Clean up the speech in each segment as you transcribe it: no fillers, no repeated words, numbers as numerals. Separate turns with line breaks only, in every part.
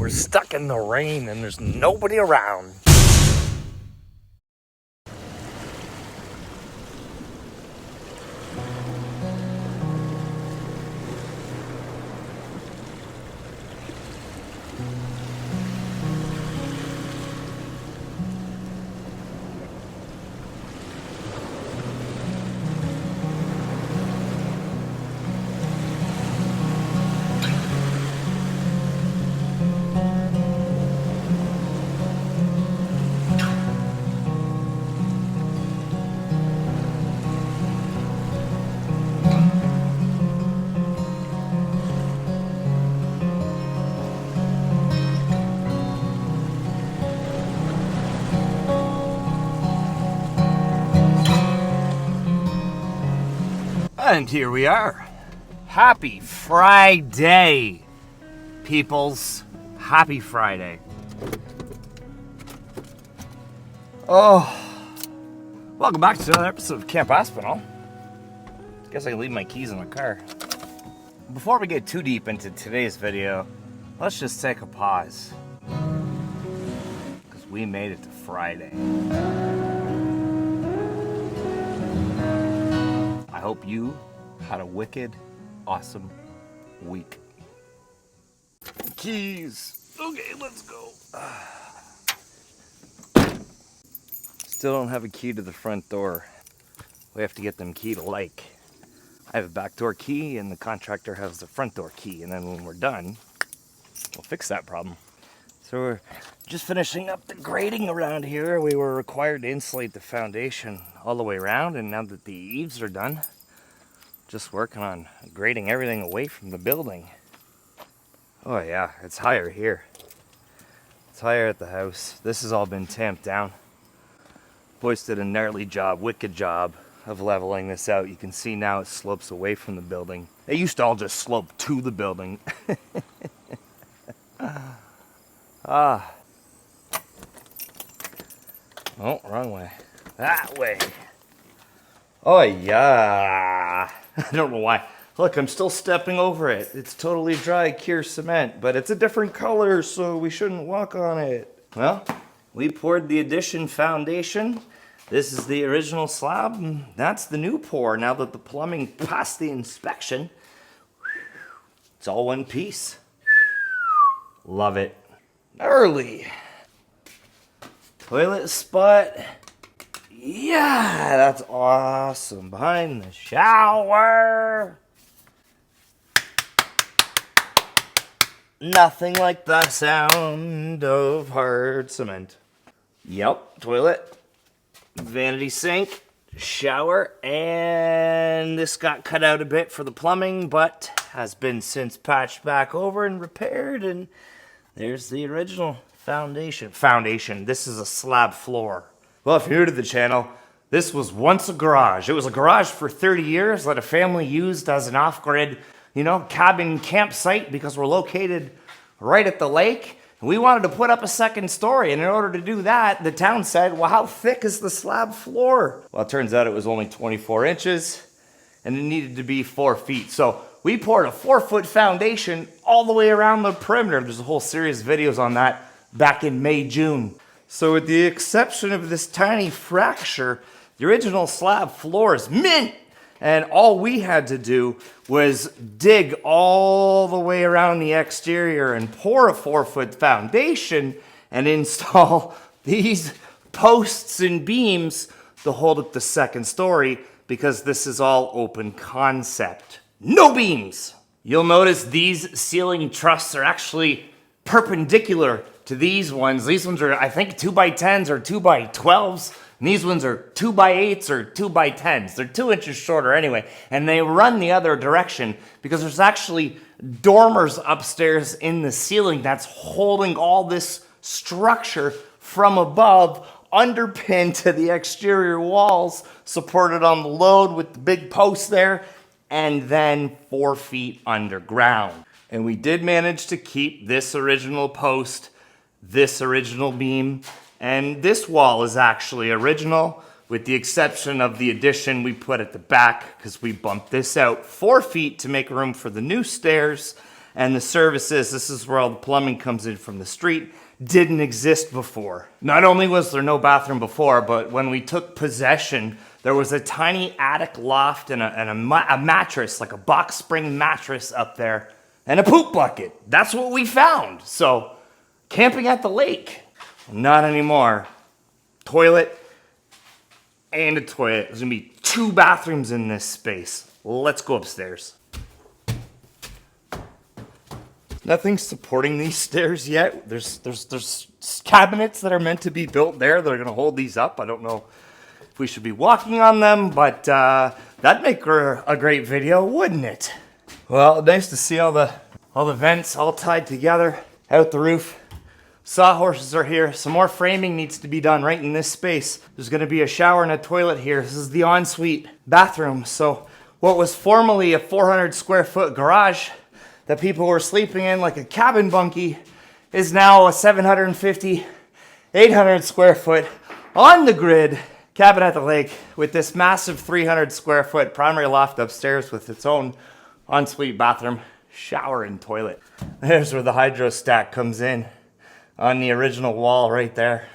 We're stuck in the rain and there's nobody around. And here we are. Happy Friday, peoples. Happy Friday. Oh, welcome back to another episode of Camp Aspinall. Guess I can leave my keys in the car. Before we get too deep into today's video, let's just take a pause. Because we made it to Friday. I hope you had a wicked, awesome week. Keys. Okay, let's go. Still don't have a key to the front door. We have to get them key to Lake. I have a back door key and the contractor has the front door key. And then when we're done, we'll fix that problem. So we're just finishing up the grading around here. We were required to insulate the foundation all the way around, and now that the eaves are done, just working on grading everything away from the building. Oh yeah, it's higher here. It's higher at the house. This has all been tamped down. Boys did a gnarly job, wicked job of leveling this out. You can see now it slopes away from the building. It used to all just slope to the building. Ah. Oh, wrong way. That way. Oh yeah. I don't know why. Look, I'm still stepping over it. It's totally dry cure cement, but it's a different color, so we shouldn't walk on it. Well, we poured the addition foundation. This is the original slab, and that's the new pour. Now that the plumbing passed the inspection, it's all one piece. Love it. Early. Toilet spot. Yeah, that's awesome. Behind the shower. Nothing like the sound of hard cement. Yep, toilet, vanity sink, shower, and this got cut out a bit for the plumbing, but has been since patched back over and repaired, and there's the original foundation. This is a slab floor. Well, if you're new to the channel, this was once a garage. It was a garage for 30 years that a family used as an off-grid, cabin campsite because we're located right at the lake. And we wanted to put up a second story. And in order to do that, the town said, well, how thick is the slab floor? Well, it turns out it was only 24 inches and it needed to be 4 feet. So we poured a 4-foot foundation all the way around the perimeter. There's a whole series of videos on that back in May, June. So with the exception of this tiny fracture, the original slab floor is mint. And all we had to do was dig all the way around the exterior and pour a 4-foot foundation and install these posts and beams to hold up the second story, because this is all open concept. No beams! You'll notice these ceiling trusses are actually perpendicular to these ones. These ones are, I think, 2x10s or 2x12s. And these ones are 2x8s or 2x10s. They're 2 inches shorter anyway. And they run the other direction because there's actually dormers upstairs in the ceiling that's holding all this structure from above, underpinned to the exterior walls, supported on the load with the big posts there, and then 4 feet underground. And we did manage to keep this original post, this original beam, and this wall is actually original, with the exception of the addition we put at the back, because we bumped this out 4 feet to make room for the new stairs. and the services, this is where all the plumbing comes in from the street, didn't exist before. Not only was there no bathroom before, but when we took possession, there was a tiny attic loft and a mattress, like a box spring mattress up there, and a poop bucket. That's what we found. So, camping at the lake. Not anymore. Toilet and a toilet. There's gonna be 2 bathrooms in this space. Let's go upstairs. Nothing's supporting these stairs yet. There's cabinets that are meant to be built there that are gonna hold these up. I don't know if we should be walking on them, but that'd make a great video, wouldn't it? Well, nice to see all the vents all tied together out the roof. Sawhorses are here. Some more framing needs to be done right in this space. There's gonna be a shower and a toilet here. This is the ensuite bathroom. So what was formerly a 400 square foot garage that people were sleeping in like a cabin bunkie is now a 750, 800 square foot on the grid cabin at the lake with this massive 300 square foot primary loft upstairs with its own ensuite bathroom, shower, and toilet. There's where the hydro stack comes in on the original wall right there.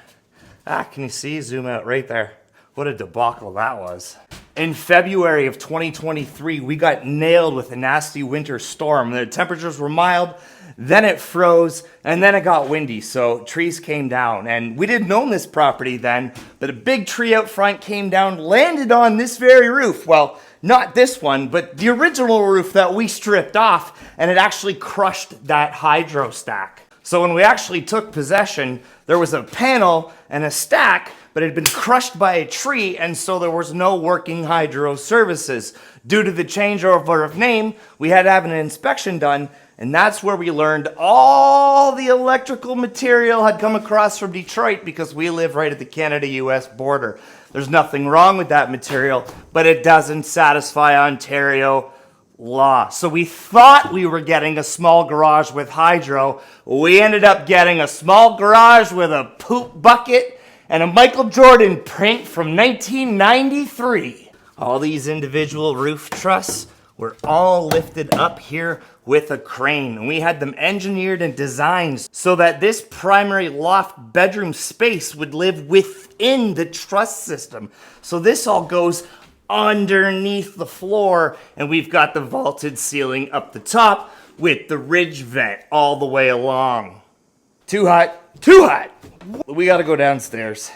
Can you see? Zoom out right there. What a debacle that was. In February of 2023, we got nailed with a nasty winter storm. The temperatures were mild, then it froze, and then it got windy, so trees came down. And we didn't own this property then, but a big tree out front came down, landed on this very roof. Well, not this one, but the original roof that we stripped off, and it actually crushed that hydro stack. So when we actually took possession, there was a panel and a stack, but it had been crushed by a tree, and so there was no working hydro services. Due to the changeover of name, we had to have an inspection done, and that's where we learned all the electrical material had come across from Detroit because we live right at the Canada-US border. There's nothing wrong with that material, but it doesn't satisfy Ontario law. So we thought we were getting a small garage with hydro. We ended up getting a small garage with a poop bucket and a Michael Jordan print from 1993. All these individual roof trusses were all lifted up here with a crane. And we had them engineered and designed so that this primary loft bedroom space would live within the truss system. So this all goes underneath the floor, and we've got the vaulted ceiling up the top with the ridge vent all the way along. Too hot, too hot. We gotta go downstairs.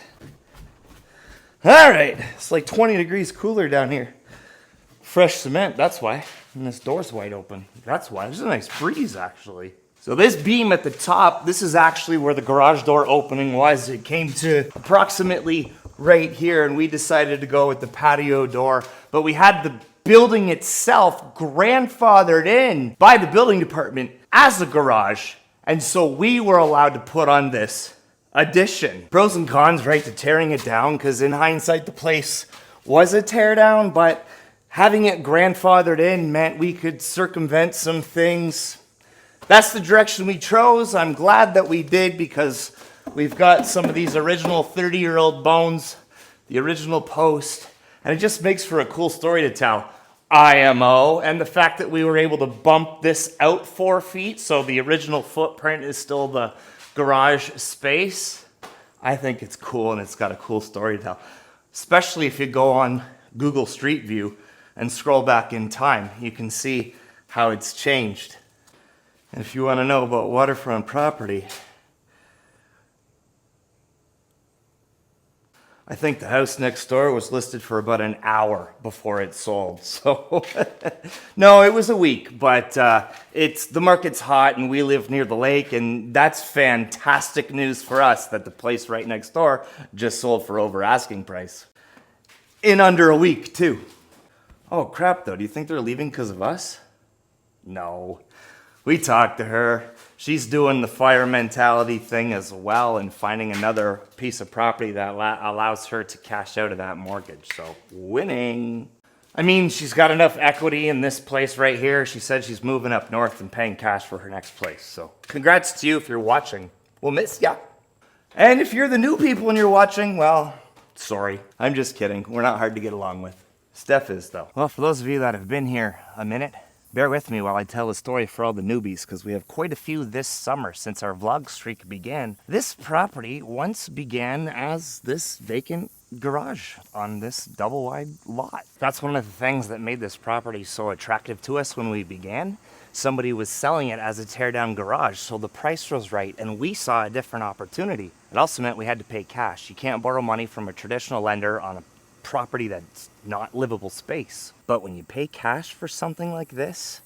All right, it's like 20 degrees cooler down here. Fresh cement, that's why. And this door's wide open. That's why. There's a nice breeze, actually. So this beam at the top, this is actually where the garage door opening was. It came to approximately right here, and we decided to go with the patio door. But we had the building itself grandfathered in by the building department as a garage. And so we were allowed to put on this addition. Pros and cons, right, to tearing it down, because in hindsight, the place was a tear down, but having it grandfathered in meant we could circumvent some things. That's the direction we chose. I'm glad that we did, because we've got some of these original 30-year-old bones, the original post, and it just makes for a cool story to tell. IMO, and the fact that we were able to bump this out 4 feet, so the original footprint is still the garage space. I think it's cool, and it's got a cool story to tell, especially if you go on Google Street View and scroll back in time. You can see how it's changed. And if you want to know about waterfront property, I think the house next door was listed for about an hour before it sold. So, no, it was a week, but the market's hot and we live near the lake, and that's fantastic news for us that the place right next door just sold for over asking price. In under a week, too. Oh, crap, though. Do you think they're leaving because of us? No. We talked to her. She's doing the fire mentality thing as well and finding another piece of property that allows her to cash out of that mortgage. So, winning. I mean, she's got enough equity in this place right here. She said she's moving up north and paying cash for her next place. So, congrats to you if you're watching. We'll miss ya. And if you're the new people and you're watching, well, sorry. I'm just kidding. We're not hard to get along with. Steph is, though. Well, for those of you that have been here a minute, Bear with me while I tell the story for all the newbies, because we have quite a few this summer since our vlog streak began. This property once began as this vacant garage on this double wide lot. That's one of the things that made this property so attractive to us when we began. Somebody was selling it as a teardown garage, so the price was right, and we saw a different opportunity. It also meant we had to pay cash. You can't borrow money from a traditional lender on a property that's not livable space. But when you pay cash for something like this,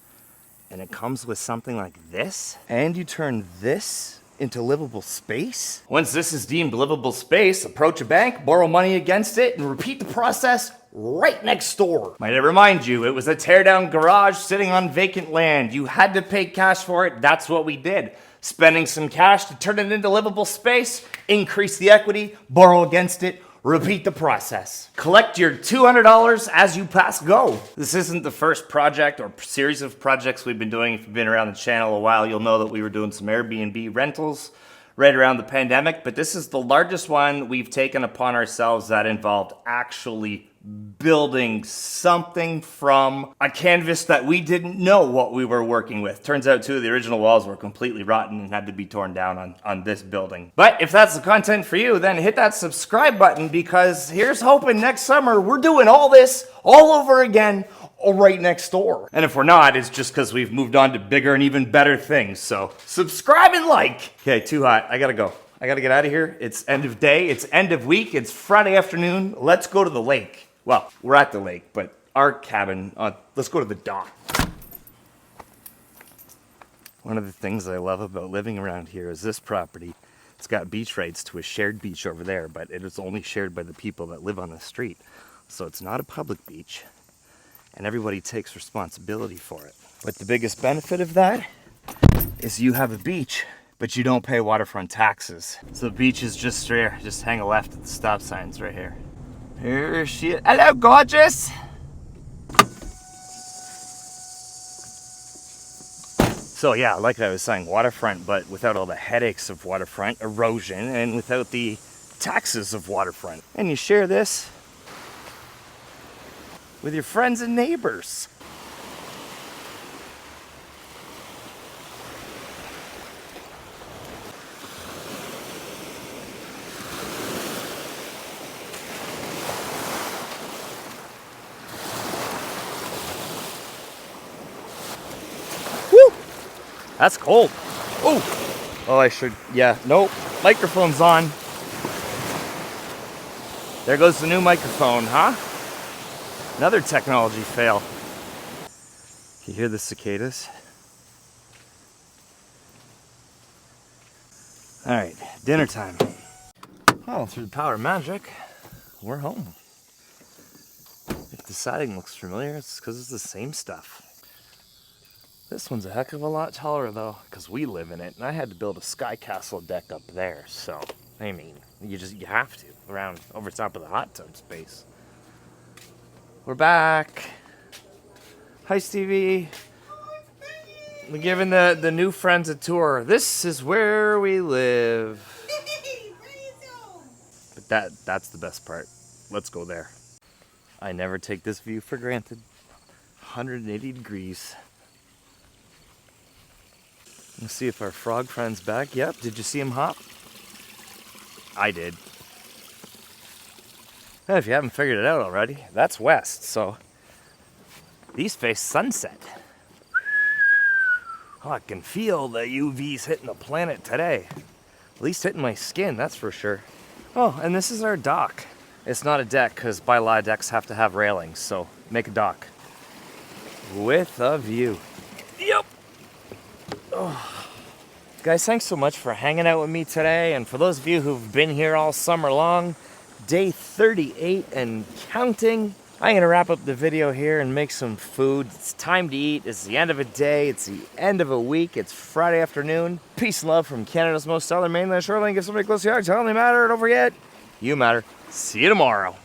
and it comes with something like this, and you turn this into livable space, once this is deemed livable space, approach a bank, borrow money against it, and repeat the process right next door. Might I remind you, it was a teardown garage sitting on vacant land. You had to pay cash for it. That's what we did. Spending some cash to turn it into livable space, increase the equity, borrow against it, repeat the process. Collect your $200 as you pass go. This isn't the first project or series of projects we've been doing. If you've been around the channel a while, you'll know that we were doing some Airbnb rentals right around the pandemic, but this is the largest one we've taken upon ourselves that involved actually building something from a canvas that we didn't know what we were working with. Turns out two of the original walls were completely rotten and had to be torn down on this building. But if that's the content for you, then hit that subscribe button, because here's hoping next summer we're doing all this all over again right next door. And if we're not, it's just because we've moved on to bigger and even better things. So subscribe and like. Okay, too hot. I gotta go. I gotta get out of here. It's end of day. It's end of week. It's Friday afternoon. Let's go to the lake. Well, we're at the lake, but our cabin, let's go to the dock. One of the things I love about living around here is this property. It's got beach rights to a shared beach over there, but it is only shared by the people that live on the street. So it's not a public beach, and everybody takes responsibility for it. But the biggest benefit of that is you have a beach, but you don't pay waterfront taxes. So the beach is just there. Just hang a left at the stop signs right here. Here she is. Hello, gorgeous. So yeah, like I was saying, waterfront, but without all the headaches of waterfront erosion and without the taxes of waterfront. And you share this with your friends and neighbors. Woo! That's cold. Oh, I should, yeah, nope. Microphone's on. There goes the new microphone, huh? Another technology fail. You hear the cicadas? All right, dinner time. Oh, through the power of magic, we're home. If the siding looks familiar, it's because it's the same stuff. This one's a heck of a lot taller though, because we live in it, and I had to build a sky castle deck up there, so, I mean, you have to, around over top of the hot tub space. We're back. Hi, Stevie. We're giving the new friends a tour. This is where we live. But that's the best part. Let's go there. I never take this view for granted. 180 degrees. Let's see if our frog friend's back. Yep, did you see him hop? I did. And if you haven't figured it out already, that's west, so these face sunset. Oh, I can feel the UVs hitting the planet today. At least hitting my skin, that's for sure. Oh, and this is our dock. It's not a deck, because by law decks have to have railings, so make a dock. With a view. Yep. Oh. Guys, thanks so much for hanging out with me today, and for those of you who've been here all summer long, day 38 and counting. I'm going to wrap up the video here and make some food. It's time to eat. It's the end of a day. It's the end of a week. It's Friday afternoon. Peace and love from Canada's most southern mainland shoreline. Give somebody close to you. Tell them they matter. Don't forget, you matter. See you tomorrow.